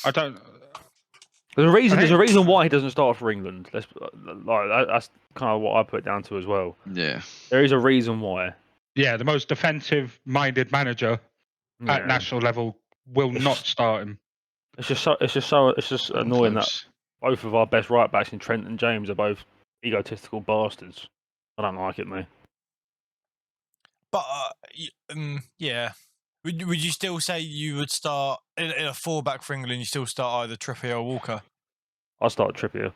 I don't. There's a reason. I There's a think- reason why he doesn't start for England. That's kind of what I put it down to as well. Yeah. There is a reason why. Yeah, the most defensive-minded manager at Yeah. national level will not start him. It's just annoying that both of our best right backs in Trent and James are both egotistical bastards. I don't like it, mate. But yeah, would you still say you would start in a 4-back for England? You still start either Trippier or Walker? I'll start Trippier.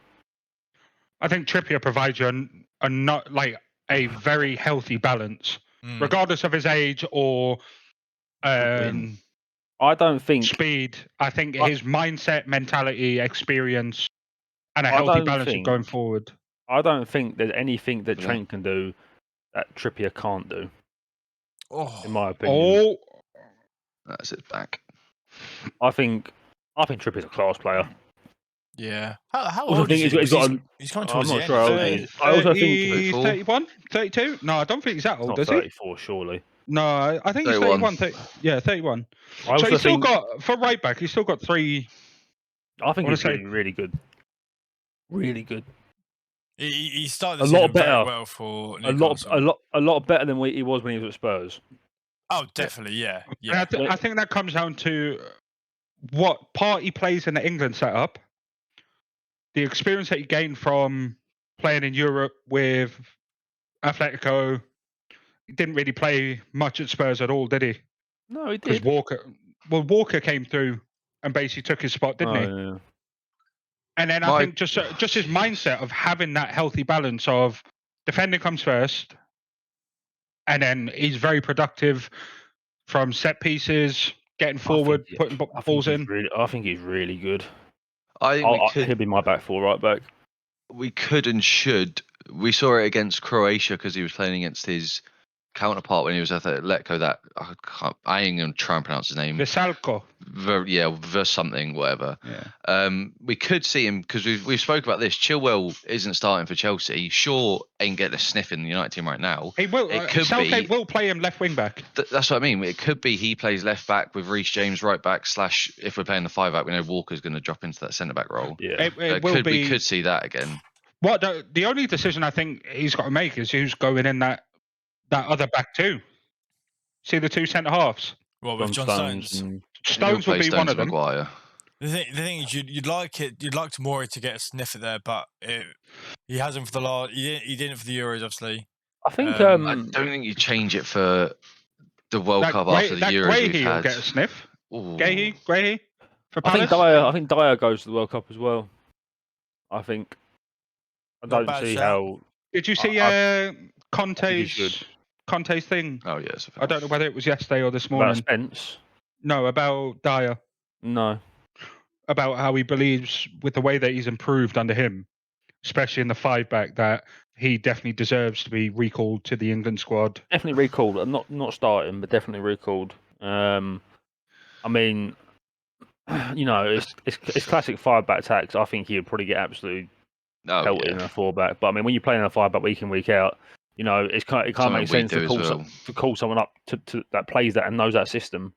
I think Trippier provides you a very healthy balance, regardless of his age or I don't think speed. I think his mindset, mentality, experience, and a healthy balance of going forward. I don't think there's anything that Trent can do that Trippier can't do. In my opinion. That's it back. I think Trippier's a class player. Yeah. How old is he? He's coming towards the end. Sure how old he is. I also think 31, 32. No, I don't think he's that old. Is he? 34, surely. No, I think he's 31. 31. So he's still got for right back. He's still got 3. I think he's really good. Really good. He started a lot better. Very well for Newcastle. a lot better than he was when he was at Spurs. Oh, definitely, yeah. I think that comes down to what part he plays in the England setup, the experience that he gained from playing in Europe with Atletico. He didn't really play much at Spurs at all, did he? No, he did. Because Walker came through and basically took his spot, didn't he? Yeah. And then I think just his mindset of having that healthy balance of defending comes first, and then he's very productive from set pieces, getting forward, putting balls in. I think he's really good. He'll be my back 4 right back. We could and should. We saw it against Croatia because he was playing against his counterpart when he was at Atletico. That I ain't gonna try and pronounce his name. Visalco. Something, whatever. Yeah. We could see him because we've spoke about this. Chilwell isn't starting for Chelsea. Shaw ain't getting a sniff in the United team right now. He will. Southgate will play him left wing back. That's what I mean. It could be he plays left back with Reece James right back. / if we're playing the 5-back, we know Walker's going to drop into that centre back role. Yeah. We could see that again. What the only decision I think he's got to make is who's going in that other back too. See the 2 centre halves. Well, with John Stones. Stones will be one of them. Maguire. The thing is, you'd like Tomori to get a sniff at there, but he hasn't for the last. He didn't for the Euros, obviously. I think. I don't think you change it for the World Cup after the Euros we've had. Will get a sniff. Guehi for Palace. I think Dyer goes to the World Cup as well. I think. I don't see how. Did you see Conte's thing? Oh yes. I don't know whether it was yesterday or this morning. About Spence? No, about Dyer. No. About how he believes with the way that he's improved under him, especially in the 5-back, that he definitely deserves to be recalled to the England squad. Definitely recalled. Not starting, but definitely recalled. I mean, it's classic 5-back tactics. I think he would probably get absolutely pelted in a 4-back. But I mean, when you're playing in a 5-back week in, week out, it can't make sense to call someone up to that plays that and knows that system.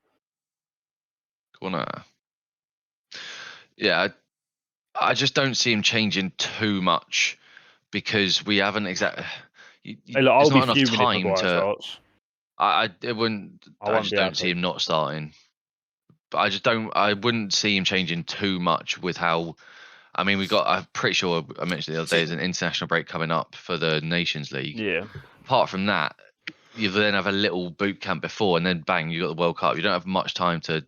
Yeah, I just don't see him changing too much because we haven't exactly. There's not enough time to. I just don't see him not starting. But I just don't. I wouldn't see him changing too much with how. I mean, I'm pretty sure I mentioned the other day there's an international break coming up for the Nations League. Yeah. Apart from that, you then have a little boot camp before, and then bang, you got the World Cup. You don't have much time to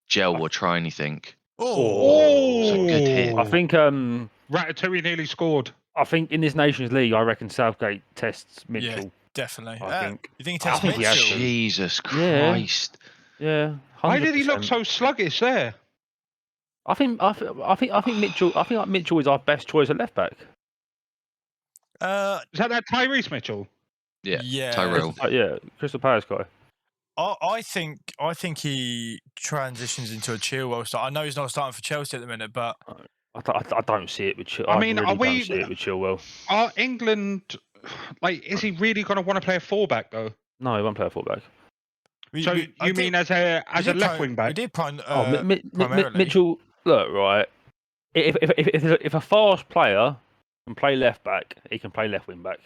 gel or try anything. Oh, it's a good hit. I think Ratatouille nearly scored. I think in this Nations League, I reckon Southgate tests Mitchell. Yeah, definitely. I think. You think he tests Mitchell? Jesus Christ. Yeah. 100%. Why did he look so sluggish there? I think Mitchell. I think Mitchell is our best choice at left back. Is that Tyrese Mitchell? Yeah. Tyrell. Yeah, Crystal Palace guy. I think he transitions into a Chilwell start. I know he's not starting for Chelsea at the minute, but I don't see it with Chilwell. I mean, don't see it with Chilwell. Are England is he really going to want to play a 4-back though? No, he won't play a 4-back. You mean as a left wing back? We did primarily. Mitchell. Look, right. If a fast player can play left back, he can play left wing back.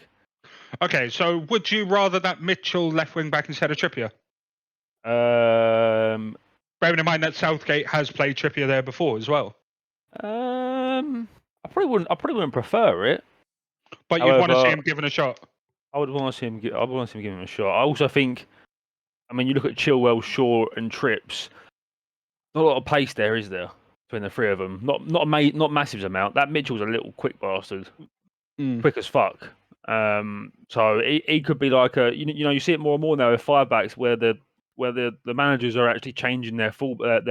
Okay, so would you rather that Mitchell left wing back instead of Trippier? Bearing in mind that Southgate has played Trippier there before as well. I probably wouldn't prefer it. But you'd want to see him given a shot. I would want to see him give him a shot. I also think, I mean, you look at Chilwell, Shaw, and Trips. Not a lot of pace there, is there, between the three of them? Not massive amount. That Mitchell's a little quick bastard, quick as fuck. So he could be like a, you see it more and more now with 5-backs where the managers are actually changing their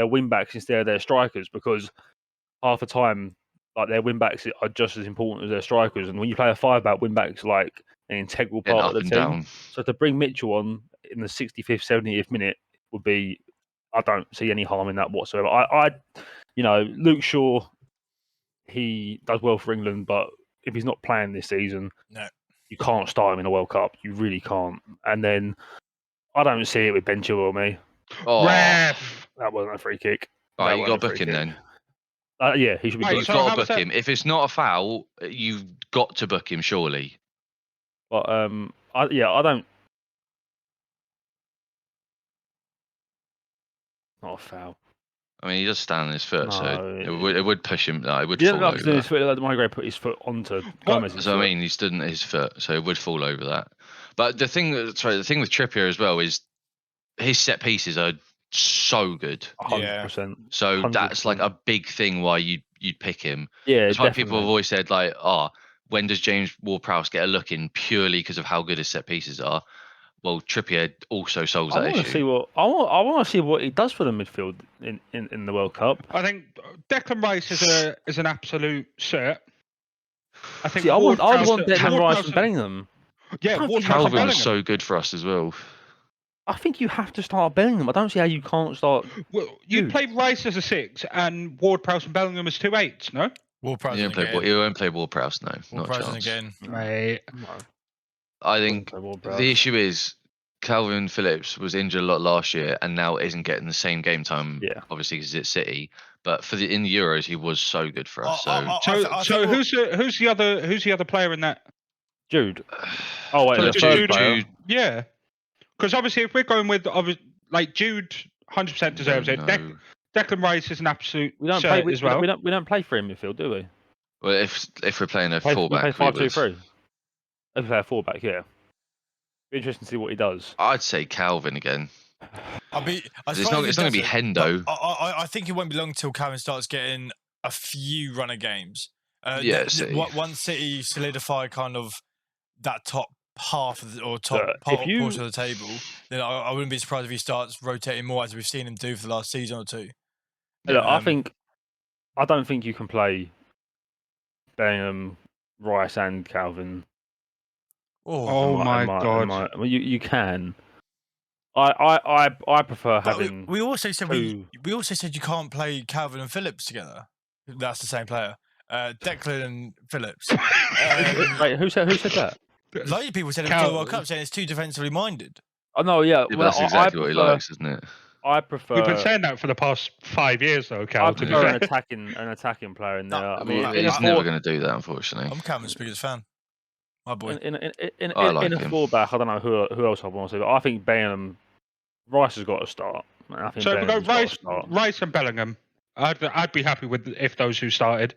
wing backs instead of their strikers, because half the time, like, their wing backs are just as important as their strikers, and when you play a 5-back, wing backs like an integral part of the team. Down. So to bring Mitchell on in the 65th, 70th minute would be, I don't see any harm in that whatsoever. Luke Shaw, he does well for England, but if he's not playing this season, no, you can't start him in the World Cup. You really can't. And then I don't see it with Ben Chilwell, me. Oh, ref! That wasn't a free kick. Right, you got to book him then. Yeah, he should be. Right, You've got to book him. If it's not a foul, you've got to book him, surely. But I don't. Not a foul. I mean, he does stand on his foot, so it would push him. No, it would fall over that. His foot, like Maguire put his foot onto Gomez's So foot. I mean, he stood on his foot, so it would fall over that. But the thing with Trippier as well is his set pieces are so good. 100%. So 100%. That's like a big thing why you'd pick him. Yeah, that's why people have always said, like, when does James Ward-Prowse get a look in purely because of how good his set pieces are? Well, Trippier also solves that issue. I want to see what he does for the midfield in the World Cup. I think Declan Rice is an absolute cert. I think I would want Declan Rice and Bellingham. Yeah, Calvin's so good for us as well. I think you have to start Bellingham. I don't see how you can't start. Well, you played Rice as a 6 and Ward-Prowse and Bellingham as 2 8s, no? Ward-Prowse You won't play Ward-Prowse, no. Not a chance. Again. Right. I think the issue is Calvin Phillips was injured a lot last year and now isn't getting the same game time, obviously, because it's City. But in the Euros, he was so good for us. So who's the other player in that? Jude. Oh wait, Jude. Yeah, because obviously, if we're going with Jude, 100% deserves it. Declan Rice is an absolute cert as well. We don't play for him midfield, do we? Well, if we're playing a fullback, we play 5-2-3. If we play a fullback, yeah. Be interesting to see what he does. I'd say Calvin again. It's not going to be Hendo. I think it won't be long till Calvin starts getting a few runner games. Once City solidify kind of that top half portion of the table, then I wouldn't be surprised if he starts rotating more, as we've seen him do for the last season or two. Look, I don't think you can play Bellingham, Rice, and Calvin. Oh my god! Well, you can. I prefer having. We also said you can't play Calvin and Phillips together. That's the same player. Declan and Phillips. Wait, who said that? Loads of people said it before the World Cup, saying it's too defensively minded. Oh no, yeah. Well, that's exactly what he likes, isn't it? I prefer. We've been saying that for the past 5 years, though, Cal. I prefer an attacking player in there. I mean, he's never going to do that, unfortunately. I'm Calvin's biggest fan. My boy. In a fullback, I don't know who else I want to say, but I think Bellingham, Rice has got to start. So if we go Rice and Bellingham, I'd be happy with if those two started.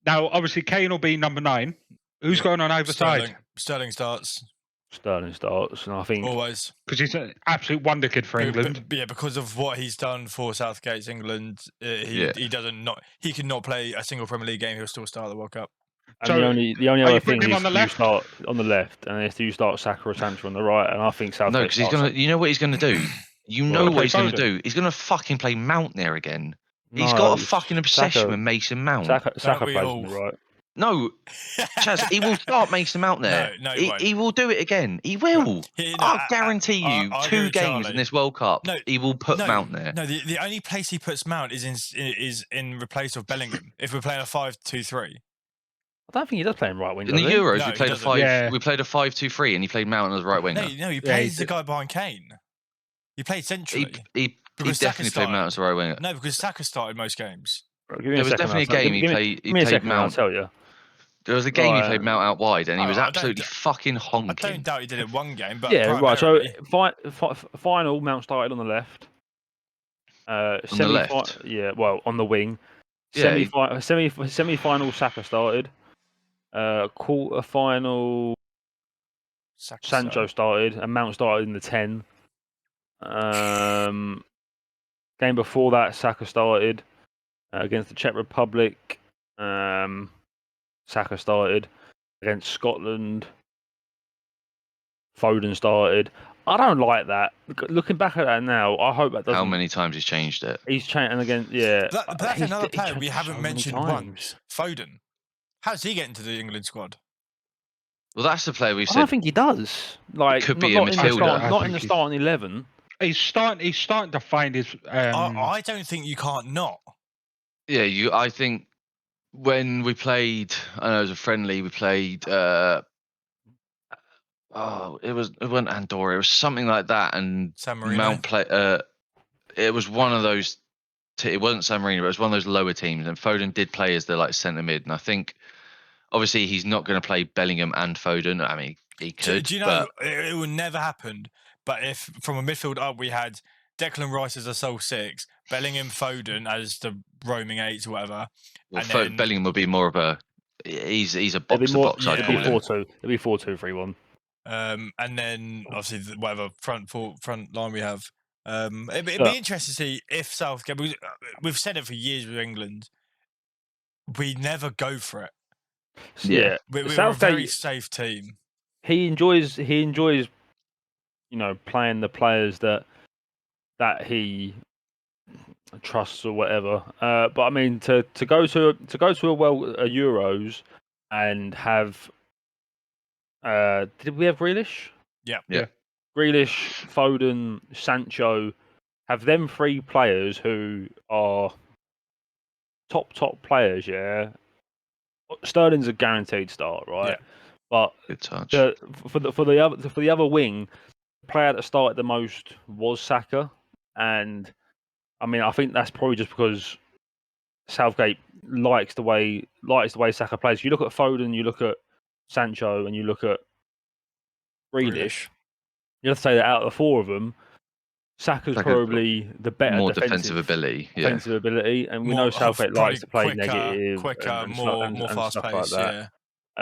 Now, obviously, Kane will be number 9. Who's going on either side? Sterling starts. And I think always, because he's an absolute wonder kid for England. Because of what he's done for Southgate's England, he could not play a single Premier League game. He'll still start the World Cup. And so the only other thing is you start on the left, and if you start Saka or Sancho on the right, and I think Southgate. No, because he's gonna. You know what he's gonna do. You know what he's gonna do. He's gonna fucking play Mount there again. He's got a fucking obsession with Mason Mount. Saka plays on the right. No, Chaz, he will start Mason Mount there. No, he will do it again. He will. I guarantee you, 2 games in this World Cup, he will put Mount there. No, the only place he puts Mount is in replace of Bellingham. If we're playing a 5-2-3. I don't think he does play in right wing. In the Euros, we played a 5-2-3, and he played Mount as right winger. No, he plays the guy behind Kane. He played centrally. He definitely played Mount as a right winger. No, because Saka started most games. There was definitely a game he played. He played Mount. I'll tell you. There was a game he played Mount out wide, and he was absolutely fucking honking. I don't doubt he did it one game, but yeah, right. So final, Mount started on the left. On the left. Yeah, well, on the wing. Semi-final, Saka started. Quarter-final, Sancho started, and Mount started in the 10. Game before that, Saka started against the Czech Republic. Saka started against Scotland. Foden started. I don't like that. Looking back at that now, I hope that doesn't. How many times he's changed it? He's changed, and again, yeah. But that's another player we haven't mentioned once. Foden. How does he get into the England squad? Well, that's the player we said. I don't think he does. Like, could be a midfielder. Not in the starting 11. He's starting to find his. I don't think you can't not. Yeah, I think when we played, I know it was a friendly. We played. It wasn't Andorra. It was something like that, and San Marino. Mount play. It was one of those. It wasn't San Marino, but it was one of those lower teams. And Foden did play as the centre mid, and I think obviously he's not going to play Bellingham and Foden. I mean, he could. Do you know it would never happen? But if from a midfield up we had Declan Rice as a sole 6, Bellingham, Foden as the roaming 8s or whatever. Well, then Bellingham would be more of a. He's a box to box. It'd be 4-2. It'd be 4-2-3-1. And then obviously whatever front line we have. It'd be interesting to see if Southgate. We've said it for years with England. We never go for it. Yeah, we're a very safe team. He enjoys, playing the players that he trusts or whatever. But I mean, to go to a Euros and have. Did we have Grealish? Yeah. Grealish, Foden, Sancho, have them 3 players who are top players. Yeah, Sterling's a guaranteed start, right? Yeah. But good touch. For the other wing, the player that started the most was Saka, and I mean I think that's probably just because Southgate likes the way Saka plays. You look at Foden, you look at Sancho, and you look at Grealish. You have to say that out of the 4 of them, Saka's probably the better more defensive ability. And we know Southgate likes to play negative, quicker, more fast paced. Like